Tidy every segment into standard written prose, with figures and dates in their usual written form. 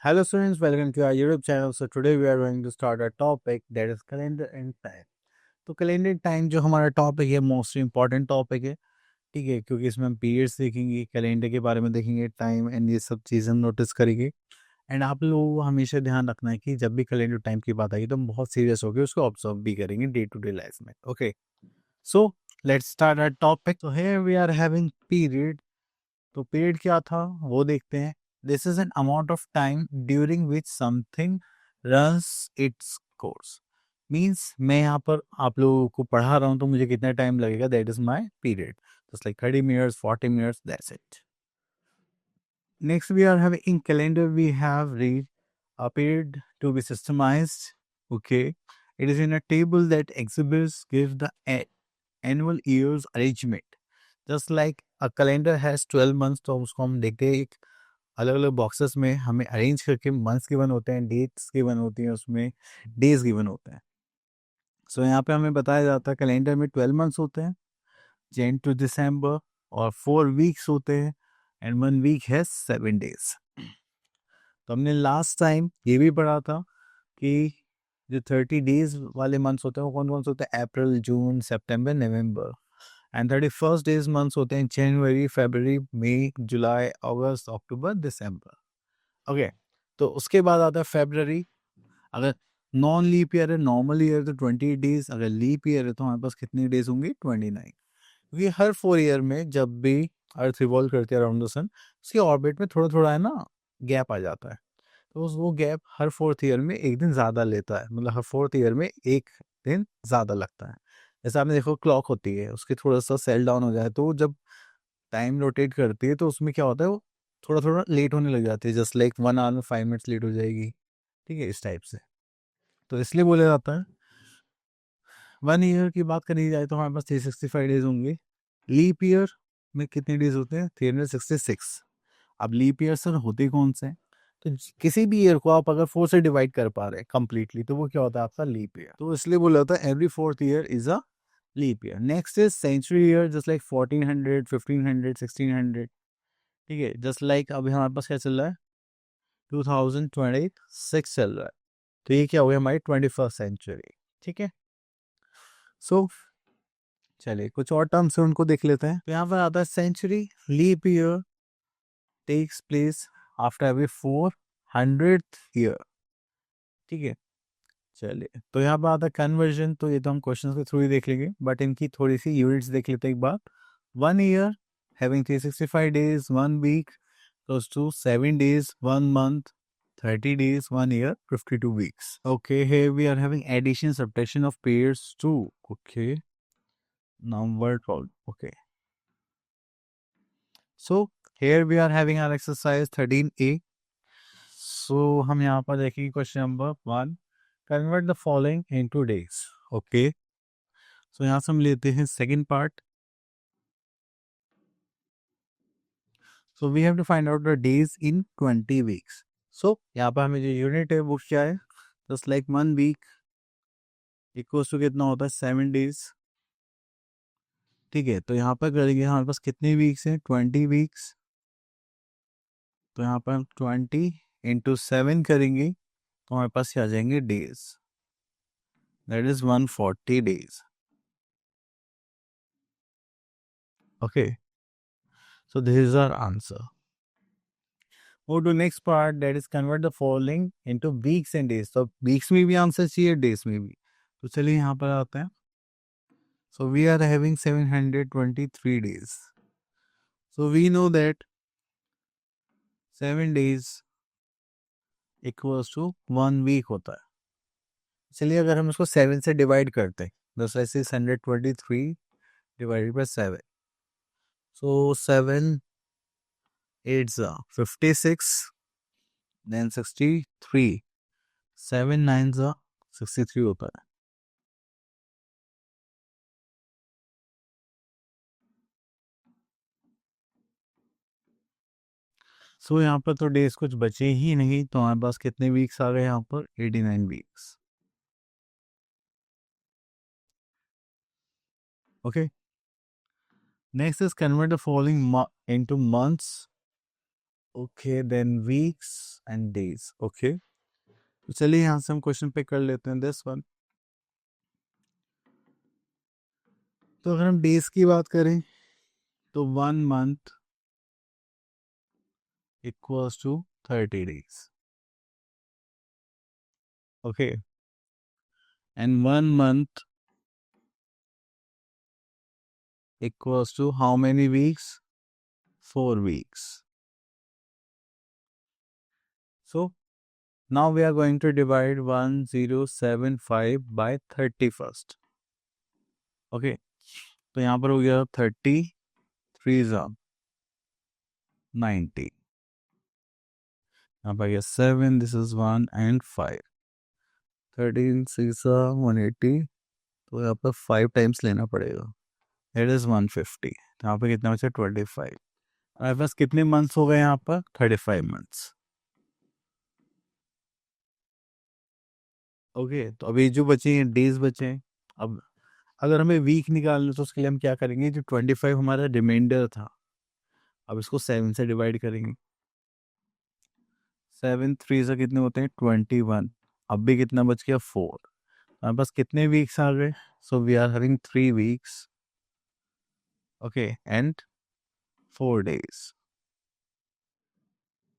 Hello students, welcome to our YouTube channel. So today we are going to start a topic that is calendar and time. तो calendar time जो हमारा topic है most important topic है, ठीक है, क्योंकि इसमें हम पीरियड्स देखेंगे, कैलेंडर के बारे में देखेंगे, टाइम एंड ये सब चीज़ें हम नोटिस करेंगे। एंड आप लोगों को हमेशा ध्यान रखना है कि जब भी कैलेंडर टाइम की बात आएगी तो हम बहुत सीरियस होकर उसको ऑब्जर्व भी करेंगे डे टू डे लाइफ में। Okay, so let's start our topic. तो here we are having period. तो पीरियड क्या था वो देखते हैं। This is an amount of time during which something runs its course. Means मैं यहाँ पर आप लोगों को पढ़ा रहा हूँ तो मुझे कितना टाइम लगेगा, that is my period. Just like 30 minutes, 40 minutes, that's it. Next we are having in calendar we have read a period to be systemized. Okay, it is in a table that exhibits give the annual years arrangement. Just like a calendar has 12 months, तो उसको हम देखते हैं एक अलग अलग boxes में हमें अरेंज करके मंथ्स गिवन होते हैं, डेट्स गिवन होती हैं, उसमें डेज गिवन होते हैं। सो यहाँ पे हमें बताया जाता है कैलेंडर में 12 मंथ्स होते हैं, जैन टू दिसंबर, और 4 वीक्स होते हैं एंड 1 वीक है 7 डेज। तो हमने लास्ट टाइम ये भी पढ़ा था कि जो 30 डेज वाले मंथ्स होते हैं वो कौन कौन से होते हैं, अप्रैल, जून, सितंबर, नवंबर। एंड 31st डेज मंथ्स होते हैं जनवरी, फरवरी, मई, जुलाई, अगस्त, अक्टूबर, दिसंबर। ओके, तो उसके बाद आता है फरवरी। अगर नॉन लीप ईयर है, नॉर्मल ईयर तो 20 डेज, अगर लीप ईयर है तो हमारे पास कितने डेज होंगे, 29। क्योंकि हर 4 ईयर में जब भी अर्थ रिवॉल्व करती है अराउंड द सन, उसके ऑर्बिट में थोड़ा थोड़ा है ना गैप आ जाता है। तो वो गैप हर 4th ईयर में एक दिन ज़्यादा लेता है, मतलब हर 4th ईयर में एक दिन ज़्यादा लगता है। जैसे आपने देखो क्लॉक होती है, उसके थोड़ा सा सेल डाउन हो जाए तो जब टाइम रोटेट करती है तो उसमें क्या होता है, वो थोड़ा थोड़ा लेट होने लग जाती है। जस्ट लाइक 1 आवर में 5 मिनट्स लेट हो जाएगी, ठीक है, इस टाइप से। तो इसलिए बोला जाता है 1 ईयर की बात करी जाए तो हमारे पास 365 डेज होंगे। लीप ईयर में कितने डेज होते हैं, 366। अब लीप ईयर सर होते कौन से हैं? तो किसी भी ईयर को आप अगर 4 से डिवाइड कर पा रहे हैं कंप्लीटली तो वो क्या होता है आपका लीप ईयर। तो इसलिए बोला जाता है every 4th year is a leap year. Next is century year, just like 1400, 1500, 1600। ठीक है, जस्ट लाइक अभी हमारे पास क्या चल रहा है, 2026 चल रहा है। तो ये क्या हो गया, हमारी 21st सेंचुरी। ठीक है, सो चलिए कुछ और टर्म्स है उनको देख लेते हैं। तो यहाँ पर आता है century. Leap year takes place after every 400th year. ठीक है, चलिए तो यहाँ पर आता है कन्वर्जन। तो ये तो हम क्वेश्चन के थ्रू ही देख लेंगे, बट इनकी थोड़ी सी यूनिट्स देख लेते हैं एक बार। 1 year having 365 days, 1 week close to 7 days, 1 month, 30 days, 1 year, 52 weeks. Okay, here we are having addition, subtraction of pairs too. Okay, number 12. Okay, so here we are having our exercise 13A. So हम यहाँ पर देखेंगे question number 1, convert the following into days. Okay, so यहाँ से हम लेते हैं second part. So we have to find out the days in 20 weeks. So यहाँ पर हमें जो यूनिट है वो क्या है, just like 1 week equals to कितना होता है, 7 डेज। ठीक है, तो यहाँ पर करेंगे हमारे पास कितने वीक्स हैं, 20 वीक्स। तो यहाँ पर हम 20 × 7 करेंगे तो हमारे पास क्या आ जाएंगे days, that is 140 days. Okay, so this is our answer. Move to next part, that is convert the following into weeks and days. तो weeks में भी आंसर चाहिए, days में भी। तो चलिए यहाँ पर आते हैं। So we are having 723 days. So we know that 7 days equals to 1 week होता है। चलिए अगर हम इसको 7 से डिवाइड करते हैं, दस ऐसे 123 डिवाइडेड बाई 7। सो 7 8 56, देन 63, 7 9 63 होता है। सो यहाँ पर तो डेज कुछ बचे ही नहीं, तो हमारे पास कितने वीक्स आ गए यहाँ पर, 89 weeks. Okay, next is convert the following into months okay then weeks and days. Okay, तो चलिए यहाँ से हम क्वेश्चन पे कर लेते हैं दिस वन। तो अगर हम डेज की बात करें तो 1 month equals to 30 days। Okay, and 1 month equals to how many weeks? 4 weeks. So now we are going to divide 1075 by 31st. Okay, तो यहाँ पर हो गया 30 3 90, यहाँ पर गया 7, दिस इज 1 एंड 5, 13 6 180, तो यहाँ पर 5 टाइम्स लेना पड़ेगा, इट इज 150। तो यहाँ पर कितना बचा? 25। हमारे पास कितने मंथ्स हो गए यहाँ पर? 35 मंथ्स। ओके, तो अभी जो बचे हैं डेज बचे हैं। अब अगर हमें वीक निकालना है तो उसके लिए हम क्या करेंगे? जो 25 हमारा रिमाइंडर था, अब इसको 7 से डिवाइड करेंगे। 7 3 से कितने होते हैं? 21। अब भी कितना बच गया? 4। हमारे पास कितने वीक्स आ गए? So we are having 3 weeks, okay, and 4 days।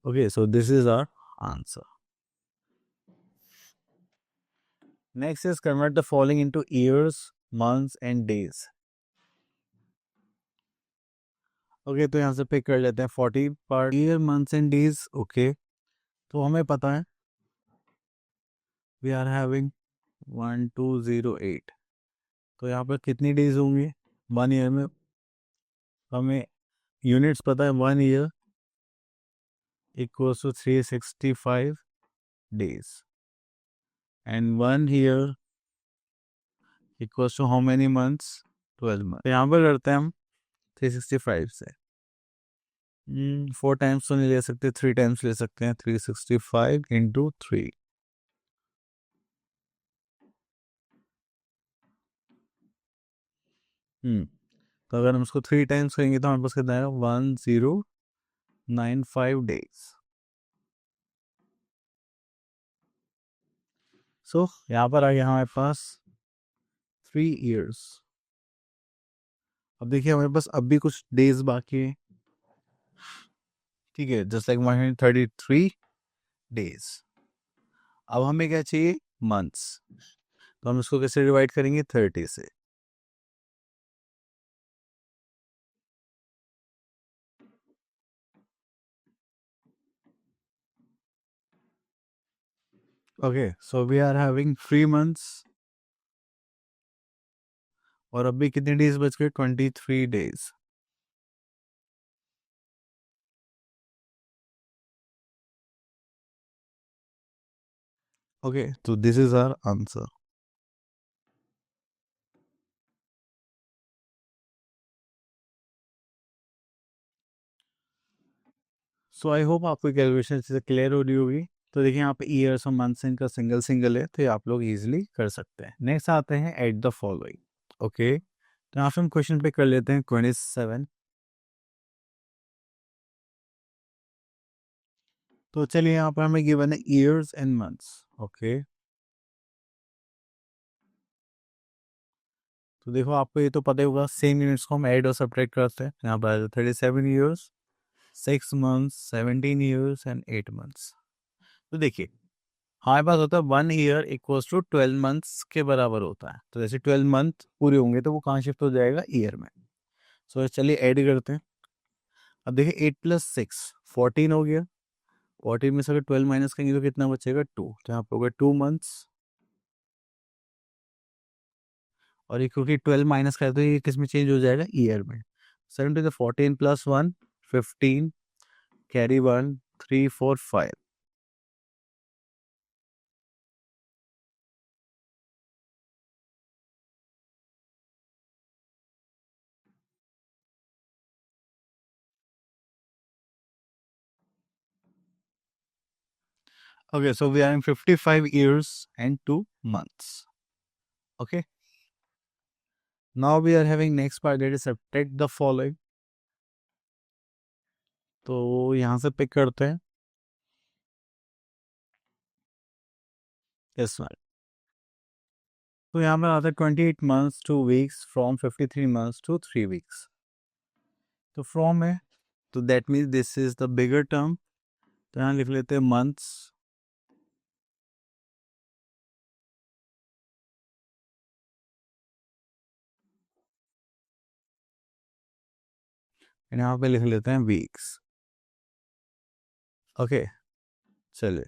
Okay, so this is our answer. Next is convert the following into years, months and days. Okay, तो यहाँ से पिक कर लेते हैं 40 part year months and days. Okay, तो हमें पता है वी आर हैविंग 1208, तो यहाँ पर कितनी डेज होंगे 1 ईयर में? हमें यूनिट्स पता है, 1 year equals to 365 days and 1 year equals to how many months? 12 month. तो यहाँ पर करते हैं हम 365 से 4 टाइम्स तो नहीं ले सकते, 3 टाइम्स ले सकते हैं। 365 इंटू 3, तो अगर हम उसको 3 टाइम्स करेंगे तो हमारे पास कितना आएगा? 1095 days। सो यहाँ पर आ गया हमारे पास 3 years। अब देखिए हमारे पास अब भी कुछ डेज बाकी है, ठीक है, जस्ट लाइक 133 days। अब हमें क्या चाहिए? मंथ्स। तो हम इसको कैसे डिवाइड करेंगे? 30 से। Okay, so we are having 3 months, और अभी कितने डेज बच गए? 23 days। ओके, तो this is our answer. So I hope आपको कैलकुलेशन से क्लियर हो रही होगी। तो देखिए यहाँ पे ईयर्स और मंथ्स इनका सिंगल सिंगल है, तो ये आप लोग इजीली कर सकते हैं। नेक्स्ट आते हैं एट द फॉलोइंग। ओके, तो यहाँ पे हम क्वेश्चन पे कर लेते हैं 27। तो चलिए यहाँ पर हमें गिवन है ईयर्स एंड मंथ्स। ओके, तो देखो आपको ये तो पता ही होगा, सेम यूनिट्स को हम ऐड और सब्ट्रैक्ट करते हैं। यहाँ पर 37 years, 6 months, 17 years and 8 months। तो देखिए हमारे पास होता है 1 ईयर इक्वल्स टू 12 मंथ्स के बराबर होता है। तो जैसे 12 मंथ पूरे होंगे तो वो कहाँ शिफ्ट हो जाएगा? ईयर में। सो चलिए ऐड करते हैं। अब देखिए 8 + 6 14 हो गया। 14 में से अगर 12 माइनस करेंगे तो कितना बचेगा? 2। तो यहाँ पे होगा 2 मंथ्स, और ये क्योंकि 12 माइनस करें तो ये किस में चेंज हो जाएगा? ईयर में। 7 to the 14 + 1 15, carry 1 3 4 5। Okay, so we are in 55 years and 2 months. Okay, now we are having next part, that is subtract the following. तो यहाँ से पिक करते हैं इस बार। तो यहाँ पर आता है 28 months 2 weeks from 53 months to 3 weeks। तो फ्रॉम है तो that means this is the bigger term, तो यहाँ लिख लेते हैं मंथ्स। यहाँ पे लिख लेते हैं वीक्स। ओके चलिए,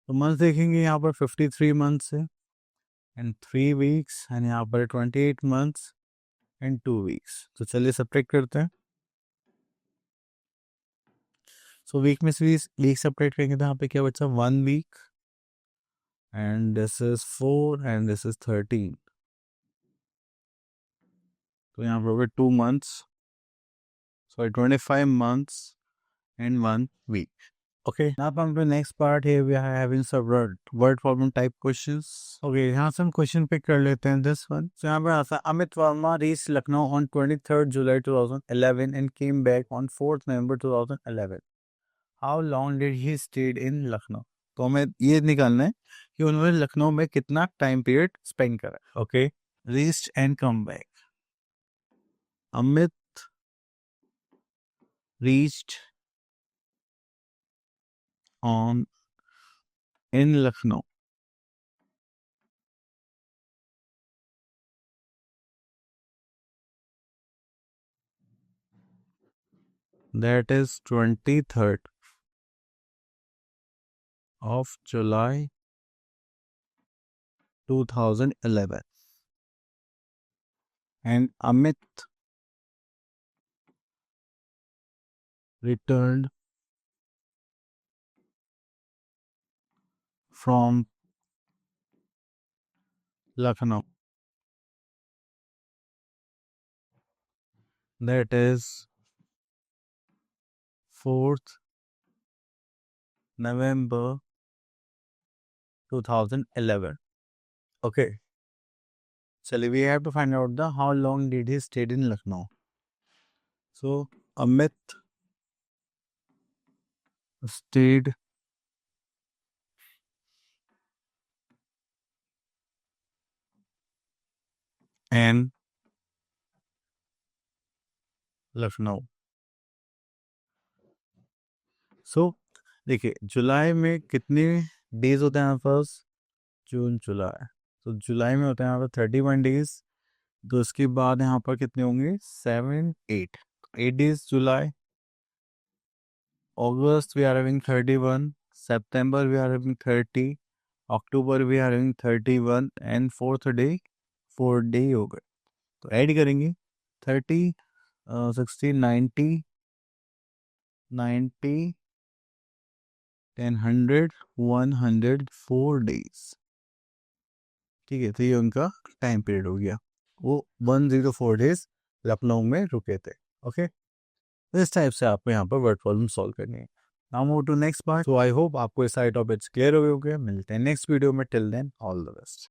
तो मंथ देखेंगे यहाँ पर 53 months है एंड 3 weeks, एंड यहाँ पर 28 months एंड 2 weeks। तो चलिए सब्ट्रैक्ट करते हैं। सो वीक में से वीक सब्ट्रैक्ट करेंगे तो यहाँ पे क्या बचा 1 week, and this is 4 and this is 13। तो यहाँ पर 2 months, sorry 25 months and 1 week। Okay, now come to the next part. Here we are having some word problem type questions. Okay, यहाँ से हम क्वेश्चन पिक कर लेते हैं this one. So यहाँ पर आता है Amit Verma reached Lucknow on 23rd July 2011 and came back on 4th November 2011. How long did he stayed in Lucknow? तो हमें ये निकालना है कि उन्होंने लखनऊ में कितना टाइम पीरियड स्पेंड करा। Okay, reached and come back. Amit reached on in Lucknow, that is 23rd of July 2011, and Amit returned from Lucknow, that is 4th November 2011. Okay, so we have to find out the how long did he stayed in Lucknow. So Amit stayed in Lucknow. So देखिए जुलाई में कितने days होते हैं यहाँ first June जुलाई, तो जुलाई में होते हैं यहाँ पर 31 डेज। तो उसके बाद यहाँ पर कितने होंगे 7 8 days July. August we are having 31, September we are having 30, October we are having 31 and 4 day हो गए। तो ऐड करेंगे 30 60 90 10 100 104 डेज। ठीक है, तो ये उनका टाइम पीरियड हो गया, वो 104 डेज लखनऊ में रुके थे। ओके, इस टाइप से आपको यहाँ पर वर्ड प्रॉब्लम सॉल्व करनी है। Now move to next part. So I hope आपको ये सारे टॉपिक्स क्लियर हो गए होंगे। मिलते हैं नेक्स्ट वीडियो में, till then all the best.